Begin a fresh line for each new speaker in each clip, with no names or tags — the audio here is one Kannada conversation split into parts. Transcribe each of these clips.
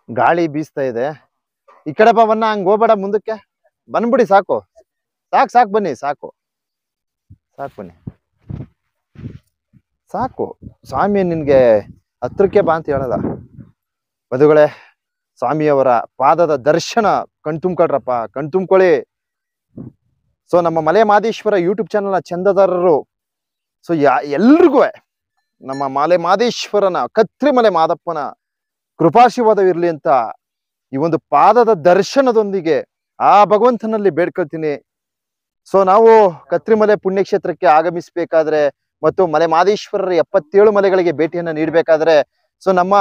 ಗಾಳಿ ಬೀಸ್ತಾ ಇದೆ. ಈ ಕಡೆ ಬನ್ನ, ಹಂಗ ಹೋಗ್ಬೇಡ ಮುಂದಕ್ಕೆ, ಬಂದ್ಬಿಡಿ, ಸಾಕು ಸಾಕು ಸಾಕು, ಬನ್ನಿ, ಸಾಕು ಸಾಕು, ಬನ್ನಿ, ಸಾಕು. ಸ್ವಾಮಿ ನಿನ್ಗೆ ಹತ್ರಕ್ಕೆ ಬಾ ಅಂತ ಹೇಳಲ್ಲ. ಬದುಗಳೇ, ಸ್ವಾಮಿಯವರ ಪಾದದ ದರ್ಶನ ಕಣ್ತುಂಬ್ಕೊಳ್ರಪ್ಪ, ಕಣ್ತುಂಬ್ಕೊಳ್ಳಿ. ಸೊ ನಮ್ಮ ಮಲೆ ಮಾದೇಶ್ವರ ಯೂಟ್ಯೂಬ್ ಚಾನಲ್ನ ಚಂದದಾರರು, ಸೊ ಎಲ್ರಿಗೂ ನಮ್ಮ ಮಲೆ ಮಾದೇಶ್ವರನ, ಕತ್ರಿ ಮಲೆ ಮಾದಪ್ಪನ ಕೃಪಾಶೀರ್ವಾದವಿರ್ಲಿ ಅಂತ ಈ ಒಂದು ಪಾದದ ದರ್ಶನದೊಂದಿಗೆ ಆ ಭಗವಂತನಲ್ಲಿ ಬೇಡ್ಕೊಳ್ತೀನಿ. ಸೊ ನಾವು ಕತ್ರಿಮಲೆ ಪುಣ್ಯಕ್ಷೇತ್ರಕ್ಕೆ ಆಗಮಿಸಬೇಕಾದ್ರೆ ಮತ್ತು ಮಲೆ ಮಾದೇಶ್ವರರ 77 ಮಲೆಗಳಿಗೆ ಭೇಟಿಯನ್ನ ನೀಡಬೇಕಾದ್ರೆ, ಸೊ ನಮ್ಮ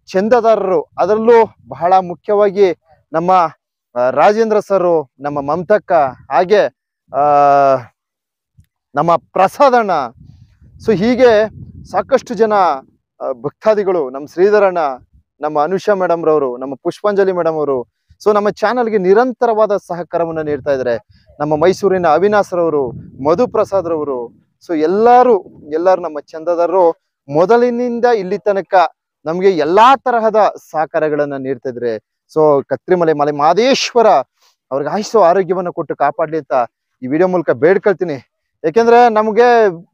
ಚಂದದಾರರು, ಅದರಲ್ಲೂ ಬಹಳ ಮುಖ್ಯವಾಗಿ ನಮ್ಮ ರಾಜೇಂದ್ರ ಸರು, ನಮ್ಮ ಮಮತಕ್ಕ, ಹಾಗೆ ನಮ್ಮ ಪ್ರಸಾದಣ್ಣ, ಸೊ ಹೀಗೆ ಸಾಕಷ್ಟು ಜನ ಭಕ್ತಾದಿಗಳು, ನಮ್ಮ ಶ್ರೀಧರಣ್ಣ, ನಮ್ಮ ಅನುಷಾ ಮೇಡಮ್ ರವರು, ನಮ್ಮ ಪುಷ್ಪಾಂಜಲಿ ಮೇಡಮ್ ಅವರು, ಸೊ ನಮ್ಮ ಚಾನಲ್ಗೆ ನಿರಂತರವಾದ ಸಹಕಾರವನ್ನು ನೀಡ್ತಾ ಇದ್ದಾರೆ. ನಮ್ಮ ಮೈಸೂರಿನ ಅವಿನಾಶ್ ರವರು, ಮಧುಪ್ರಸಾದ್ ರವರು, ಸೊ ಎಲ್ಲರೂ ನಮ್ಮ ಚಂದದಾರರು ಮೊದಲಿನಿಂದ ಇಲ್ಲಿ ತನಕ ನಮ್ಗೆ ಎಲ್ಲಾ ತರಹದ ಸಹಕಾರಗಳನ್ನ ನೀಡ್ತಾ ಇದ್ರೆ. ಸೊ ಕತ್ರಿಮಲೆ ಮಲೆ ಮಾದೇಶ್ವರ ಅವ್ರಿಗೆ ಆಯುಷ್ಯ ಆರೋಗ್ಯವನ್ನ ಕೊಟ್ಟು ಕಾಪಾಡ್ಲಿ ಅಂತ ಈ ವಿಡಿಯೋ ಮೂಲಕ ಬೇಡ್ಕೊಳ್ತೀನಿ. ಯಾಕೆಂದ್ರೆ ನಮ್ಗೆ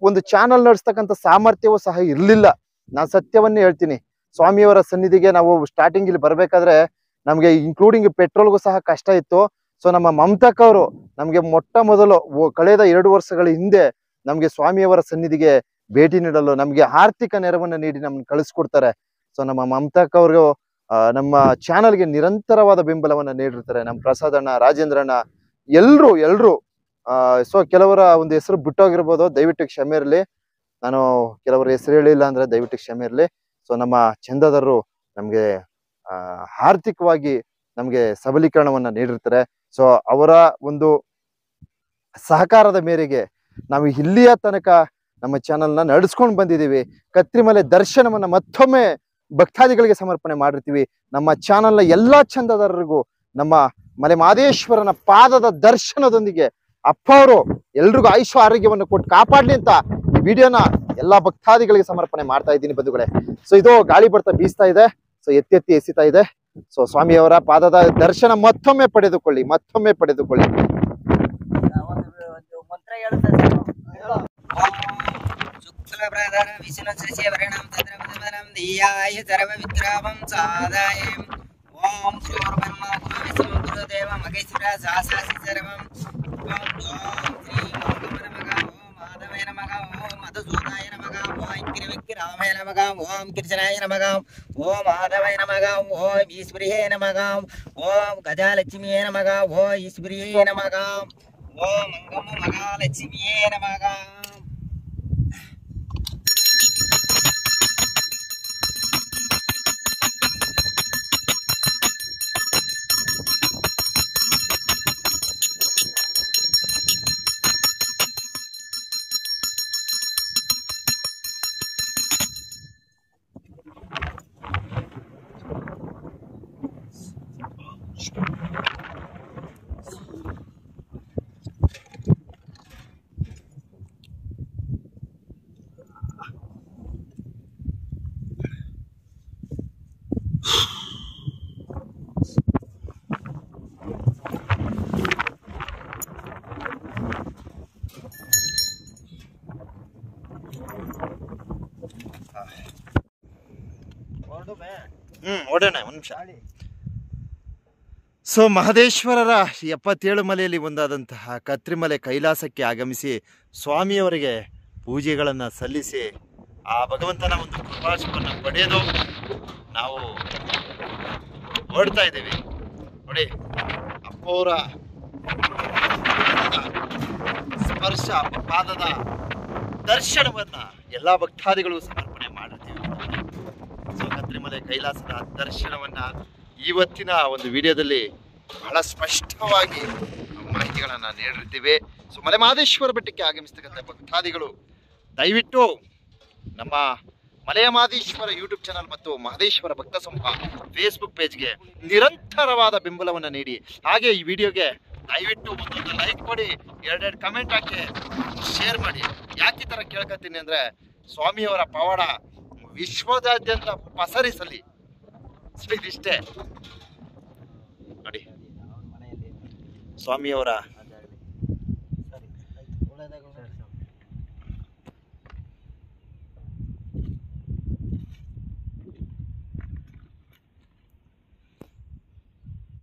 ಒಂದು ಚಾನಲ್ ನಡೆಸ್ತಕ್ಕಂಥ ಸಾಮರ್ಥ್ಯವೂ ಸಹ ಇರ್ಲಿಲ್ಲ. ನಾನು ಸತ್ಯವನ್ನೇ ಹೇಳ್ತೀನಿ. ಸ್ವಾಮಿಯವರ ಸನ್ನಿಧಿಗೆ ನಾವು ಸ್ಟಾರ್ಟಿಂಗ್ ಇಲ್ಲಿ ಬರ್ಬೇಕಾದ್ರೆ ನಮ್ಗೆ ಇನ್ಕ್ಲೂಡಿಂಗ್ ಪೆಟ್ರೋಲ್ಗೂ ಸಹ ಕಷ್ಟ ಇತ್ತು. ಸೊ ನಮ್ಮ ಮಮತಕ್ ಅವರು ನಮ್ಗೆ ಮೊಟ್ಟ ಮೊದಲು ಕಳೆದ 2 ವರ್ಷಗಳ ಹಿಂದೆ ನಮ್ಗೆ ಸ್ವಾಮಿಯವರ ಸನ್ನಿಧಿಗೆ ಭೇಟಿ ನೀಡಲು ನಮ್ಗೆ ಆರ್ಥಿಕ ನೆರವನ್ನ ನೀಡಿ ನಮ್ಮನ್ನ ಕಳಿಸ್ಕೊಡ್ತಾರೆ. ಸೊ ನಮ್ಮ ಮಮತಕ್ ಅವರು ನಮ್ಮ ಚಾನಲ್ಗೆ ನಿರಂತರವಾದ ಬೆಂಬಲವನ್ನ ನೀಡಿರ್ತಾರೆ. ನಮ್ಮ ಪ್ರಸಾದಣ್ಣ, ರಾಜೇಂದ್ರಣ್ಣ, ಎಲ್ರು ಸೊ ಕೆಲವರ ಒಂದು ಹೆಸರು ಬಿಟ್ಟೋಗಿರ್ಬೋದು, ದಯವಿಟ್ಟು ಕ್ಷಮೆ ಇರಲಿ. ನಾನು ಕೆಲವರ ಹೆಸರು ಹೇಳಿಲ್ಲ ಅಂದ್ರೆ ದಯವಿಟ್ಟು ಕ್ಷಮೆ ಇರಲಿ. ಸೊ ನಮ್ಮ ಚಂದದಾರರು ನಮ್ಗೆ ಆರ್ಥಿಕವಾಗಿ ನಮ್ಗೆ ಸಬಲೀಕರಣವನ್ನ ನೀಡಿರ್ತಾರೆ. ಸೊ ಅವರ ಒಂದು ಸಹಕಾರದ ಮೇರೆಗೆ ನಾವು ಇಲ್ಲಿಯ ತನಕ ನಮ್ಮ ಚಾನಲ್ನ ನಡೆಸ್ಕೊಂಡು ಬಂದಿದ್ದೀವಿ. ಕತ್ರಿಮಲೆ ದರ್ಶನವನ್ನ ಮತ್ತೊಮ್ಮೆ ಭಕ್ತಾದಿಗಳಿಗೆ ಸಮರ್ಪಣೆ ಮಾಡಿರ್ತೀವಿ. ನಮ್ಮ ಚಾನಲ್ನ ಎಲ್ಲಾ ಚಂದದಾರರಿಗೂ ನಮ್ಮ ಮಲೆ ಮಾದೇಶ್ವರನ ಪಾದದ ದರ್ಶನದೊಂದಿಗೆ ಅಪ್ಪ ಅವರು ಎಲ್ರಿಗೂ ಆಯುಷ್ಯ ಆರೋಗ್ಯವನ್ನು ಕೊಟ್ಟು ಕಾಪಾಡ್ಲಿ ಅಂತ ಈ ವಿಡಿಯೋನ ಎಲ್ಲಾ ಭಕ್ತಾದಿಗಳಿಗೆ ಸಮರ್ಪಣೆ ಮಾಡ್ತಾ ಇದ್ದೀನಿ ಬಂಧುಗಳೇ. ಸೊ ಇದು ಗಾಳಿ ಬರ್ತಾ ಬೀಸ್ತಾ ಇದೆ, ಸೊ ಎತ್ತಿ ಎಸಿತಾ ಇದೆ. ಸೊ ಸ್ವಾಮಿಯವರ ಪಾದದ ದರ್ಶನ ಮತ್ತೊಮ್ಮೆ ಪಡೆದುಕೊಳ್ಳಿ.
ಓಂ ಶ್ರೀ ಗುರುದೇವ ಮಗೇಶ್ವರ ಸಾಸಾಸಿ ಸರ್ವಂ. ಓಂ ಶ್ರೀ ಮಾಧವೇ ನಮಃ. ಓಂ ಮಧುಸೂದನಾಯ ನಮಃ. ಓಂ ಕಿರಿವಿಕ್ರಮಾಯ ನಮಃ. ಓಂ ಕಿರ್ಚನಾಯ ನಮಃ. ಓಂ ಮಾಧವೇ ನಮಃ. ಓಂ ಈಶ್ವರಿಯೇ ನಮಃ. ಓಂ ಗಜಾಲಕ್ಷ್ಮಿಯೇ ನಮಃ. ಓಂ ಈಶ್ವರಿಯೇ ನಮಃ. ಓಂ ಮಂಗಮ್ಮ ಮಹಾಲಕ್ಷ್ಮಿಯೇ ನಮಃ.
ಓಡೋಣ ಒಂದು ನಿಮಿಷ. ಸೊ ಮಹದೇಶ್ವರರ 77 ಮಲೆಯಲ್ಲಿ ಒಂದಾದಂತಹ ಕತ್ರಿಮಲೆ ಕೈಲಾಸಕ್ಕೆ ಆಗಮಿಸಿ ಸ್ವಾಮಿಯವರಿಗೆ ಪೂಜೆಗಳನ್ನು ಸಲ್ಲಿಸಿ ಆ ಭಗವಂತನ ಒಂದು ಕೃಪಾಶವನ್ನು ಪಡೆಯೋದು ನಾವು ಹೊರಡ್ತಾ ಇದ್ದೀವಿ. ನೋಡಿ, ಅಪ್ಪವರ ಸ್ಪರ್ಶ, ಪಾದದ ದರ್ಶನವನ್ನ ಎಲ್ಲ ಭಕ್ತಾದಿಗಳು ಸಮರ್ಪಣೆ ಮಾಡಿರ್ತೀವಿ. ಸೊ ಕತ್ರಿಮಲೆ ಕೈಲಾಸದ ದರ್ಶನವನ್ನ ಇವತ್ತಿನ ಒಂದು ವಿಡಿಯೋದಲ್ಲಿ ಬಹಳ ಸ್ಪಷ್ಟವಾಗಿ ಮಾಹಿತಿಗಳನ್ನ ನೀಡಿರ್ತೀವಿ. ಸೊ ಮಲೆಮಹದೇಶ್ವರ ಬೆಟ್ಟಕ್ಕೆ ಆಗಮಿಸ್ತಕ್ಕಂಥ ಭಕ್ತಾದಿಗಳು ದಯವಿಟ್ಟು ನಮ್ಮ ಮಲೆಮಹದೇಶ್ವರ ಯೂಟ್ಯೂಬ್ ಚಾನಲ್ ಮತ್ತು ಮಹದೇಶ್ವರ ಭಕ್ತ ಸಮೂಹ ಫೇಸ್ಬುಕ್ ಪೇಜ್ಗೆ ನಿರಂತರವಾದ ಬೆಂಬಲವನ್ನು ನೀಡಿ, ಹಾಗೆ ಈ ವಿಡಿಯೋಗೆ ದಯವಿಟ್ಟು ಒಂದೊಂದು ಲೈಕ್ ಕೊಡಿ, ಎರಡೆರಡು ಕಮೆಂಟ್ ಹಾಕಿ, ಶೇರ್ ಮಾಡಿ. ಯಾಕೆ ಈ ಥರ ಕೇಳ್ಕೊತೀನಿ ಅಂದರೆ, ಸ್ವಾಮಿಯವರ ಪವಾಡ ವಿಶ್ವದಾದ್ಯಂತ ಪಸರಿಸಲಿ. ಇದಿಷ್ಟೇ ನೋಡಿ, ಸ್ವಾಮಿಯವರ